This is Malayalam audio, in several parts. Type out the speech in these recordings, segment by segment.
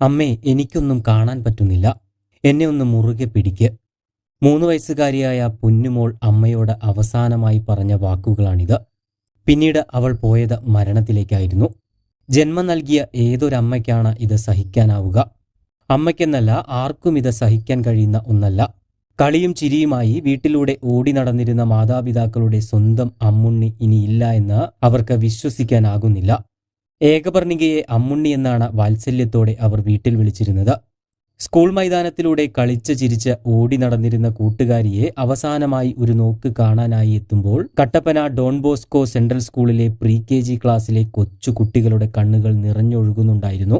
അമ്മേ, എനിക്കൊന്നും കാണാൻ പറ്റുന്നില്ല. എന്നെ ഒന്ന് മുറുകെ പിടിക്ക്. 3 വയസ്സുകാരിയായ പൊന്നുമോൾ അമ്മയോട് അവസാനമായി പറഞ്ഞ വാക്കുകളാണിത്. പിന്നീട് അവൾ പോയത് മരണത്തിലേക്കായിരുന്നു. ജന്മം നൽകിയ ഏതൊരമ്മയ്ക്കാണ് ഇത് സഹിക്കാനാവുക? അമ്മയ്ക്കെന്നല്ല, ആർക്കും ഇത് സഹിക്കാൻ കഴിയുന്ന ഒന്നല്ല. കളിയും ചിരിയുമായി വീട്ടിലൂടെ ഓടി നടന്നിരുന്ന മാതാപിതാക്കളുടെ സ്വന്തം അമ്മുണ്ണി ഇനിയില്ല എന്ന് അവർക്ക് വിശ്വസിക്കാനാകുന്നില്ല. ഏകപർണികയെ അമ്മുണ്ണി എന്നാണ് വാത്സല്യത്തോടെ അവർ വീട്ടിൽ വിളിച്ചിരുന്നത്. സ്കൂൾ മൈതാനത്തിലൂടെ കളിച്ച് ചിരിച്ച് ഓടി നടന്നിരുന്ന കൂട്ടുകാരിയെ അവസാനമായി ഒരു നോക്ക് കാണാനായി എത്തുമ്പോൾ കട്ടപ്പന ഡോൺ ബോസ്കോ സെൻട്രൽ സ്കൂളിലെ പ്രീ-KG ക്ലാസ്സിലെ കൊച്ചു കുട്ടികളുടെ കണ്ണുകൾ നിറഞ്ഞൊഴുകുന്നുണ്ടായിരുന്നു.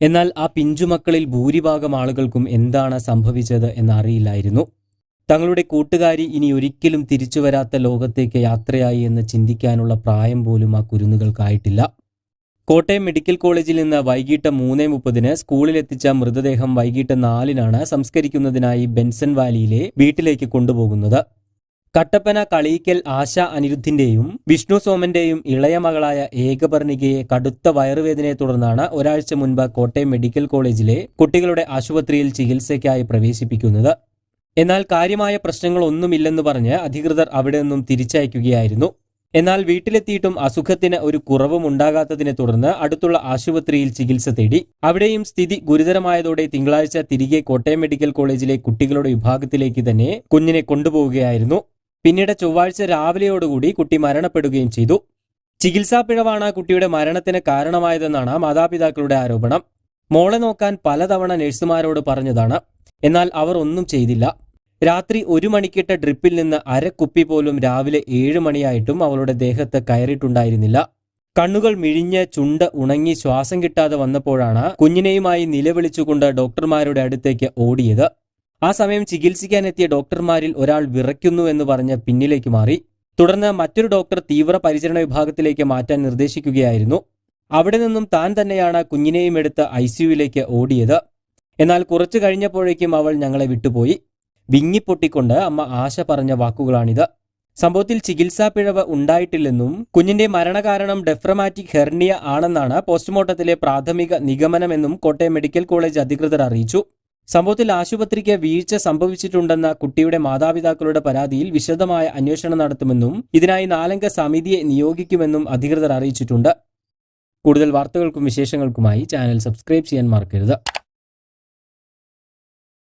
എന്നാൽ ആ പിഞ്ചുമക്കളിൽ ഭൂരിഭാഗം ആളുകൾക്കും എന്താണ് സംഭവിച്ചത് എന്നറിയില്ലായിരുന്നു. തങ്ങളുടെ കൂട്ടുകാരി ഇനി ഒരിക്കലും തിരിച്ചുവരാത്ത ലോകത്തേക്ക് യാത്രയായി എന്ന് ചിന്തിക്കാനുള്ള പ്രായം പോലും ആ കുരുന്നുകൾക്കായിട്ടില്ല. കോട്ടയം മെഡിക്കൽ കോളേജിൽ നിന്ന് വൈകിട്ട് 3:30 സ്കൂളിലെത്തിച്ച മൃതദേഹം വൈകിട്ട് 4 സംസ്കരിക്കുന്നതിനായി ബെൻസൺ വാലിയിലെ വീട്ടിലേക്ക് കൊണ്ടുപോകുന്നത്. കട്ടപ്പന കളീക്കൽ ആശ അനിരുദ്ധിന്റെയും വിഷ്ണു സോമന്റെയും ഇളയ മകളായ ഏകപർണികയെ കടുത്ത വയറുവേദനയെ തുടർന്നാണ് ഒരാഴ്ച മുൻപ് കോട്ടയം മെഡിക്കൽ കോളേജിലെ കുട്ടികളുടെ ആശുപത്രിയിൽ ചികിത്സയ്ക്കായി പ്രവേശിപ്പിക്കുന്നത്. എന്നാൽ കാര്യമായ പ്രശ്നങ്ങളൊന്നുമില്ലെന്ന് പറഞ്ഞ് അധികൃതർ അവിടെ നിന്നും തിരിച്ചയക്കുകയായിരുന്നു. എന്നാൽ വീട്ടിലെത്തിയിട്ടും അസുഖത്തിന് ഒരു കുറവും ഉണ്ടാകാത്തതിനെ തുടർന്ന് അടുത്തുള്ള ആശുപത്രിയിൽ ചികിത്സ തേടി. അവിടെയും സ്ഥിതി ഗുരുതരമായതോടെ തിങ്കളാഴ്ച തിരികെ കോട്ടയം മെഡിക്കൽ കോളേജിലെ കുട്ടികളുടെ വിഭാഗത്തിലേക്ക് തന്നെ കുഞ്ഞിനെ കൊണ്ടുപോവുകയായിരുന്നു. പിന്നീട് ചൊവ്വാഴ്ച രാവിലെയോടുകൂടി കുട്ടി മരണപ്പെടുകയും ചെയ്തു. ചികിത്സാ പിഴവാണ് കുട്ടിയുടെ മരണത്തിന് കാരണമായതെന്നാണ് മാതാപിതാക്കളുടെ ആരോപണം. മോളെ നോക്കാൻ പലതവണ നഴ്സുമാരോട് പറഞ്ഞതാണ്. എന്നാൽ അവർ ഒന്നും ചെയ്തില്ല. രാത്രി 1 മണിക്കിട്ട ഡ്രിപ്പിൽ നിന്ന് അരക്കുപ്പി പോലും രാവിലെ 7 മണിയായിട്ടും അവളുടെ ദേഹത്ത് കയറിയിട്ടുണ്ടായിരുന്നില്ല. കണ്ണുകൾ മിഴിഞ്ഞ് ചുണ്ട് ഉണങ്ങി ശ്വാസം കിട്ടാതെ വന്നപ്പോഴാണ് കുഞ്ഞിനെയുമായി നിലവിളിച്ചുകൊണ്ട് ഡോക്ടർമാരുടെ അടുത്തേക്ക് ഓടിയത്. ആ സമയം ചികിത്സിക്കാനെത്തിയ ഡോക്ടർമാരിൽ ഒരാൾ വിറയ്ക്കുന്നു എന്ന് പറഞ്ഞ് പിന്നിലേക്ക് മാറി. തുടർന്ന് മറ്റൊരു ഡോക്ടർ തീവ്ര പരിചരണ വിഭാഗത്തിലേക്ക് മാറ്റാൻ നിർദ്ദേശിക്കുകയായിരുന്നു. അവിടെ നിന്നും താൻ തന്നെയാണ് കുഞ്ഞിനെയും എടുത്ത് ICUവിലേക്ക് ഓടിയത്. എന്നാൽ കുറച്ചു കഴിഞ്ഞപ്പോഴേക്കും അവൾ ഞങ്ങളെ വിട്ടുപോയി. വിങ്ങിപ്പൊട്ടിക്കൊണ്ട് അമ്മ ആശ പറഞ്ഞ വാക്കുകളാണിത്. സംഭവത്തിൽ ചികിത്സാ പിഴവ് ഉണ്ടായിട്ടില്ലെന്നും കുഞ്ഞിന്റെ മരണകാരണം ഡെഫ്രമാറ്റിക് ഹെർണിയ ആണെന്നാണ് പോസ്റ്റ്മോർട്ടത്തിലെ പ്രാഥമിക നിഗമനമെന്നും കോട്ടയം മെഡിക്കൽ കോളേജ് അധികൃതർ അറിയിച്ചു. സംഭവത്തിൽ ആശുപത്രിക്ക് വീഴ്ച സംഭവിച്ചിട്ടുണ്ടെന്ന കുട്ടിയുടെ മാതാപിതാക്കളുടെ പരാതിയിൽ വിശദമായ അന്വേഷണം നടത്തുമെന്നും ഇതിനായി 4 അംഗ സമിതിയെ നിയോഗിക്കുമെന്നും അധികൃതർ അറിയിച്ചിട്ടുണ്ട്. കൂടുതൽ വാർത്തകൾക്കും വിശേഷങ്ങൾക്കുമായി ചാനൽ സബ്സ്ക്രൈബ് ചെയ്യാൻ മറക്കരുത്.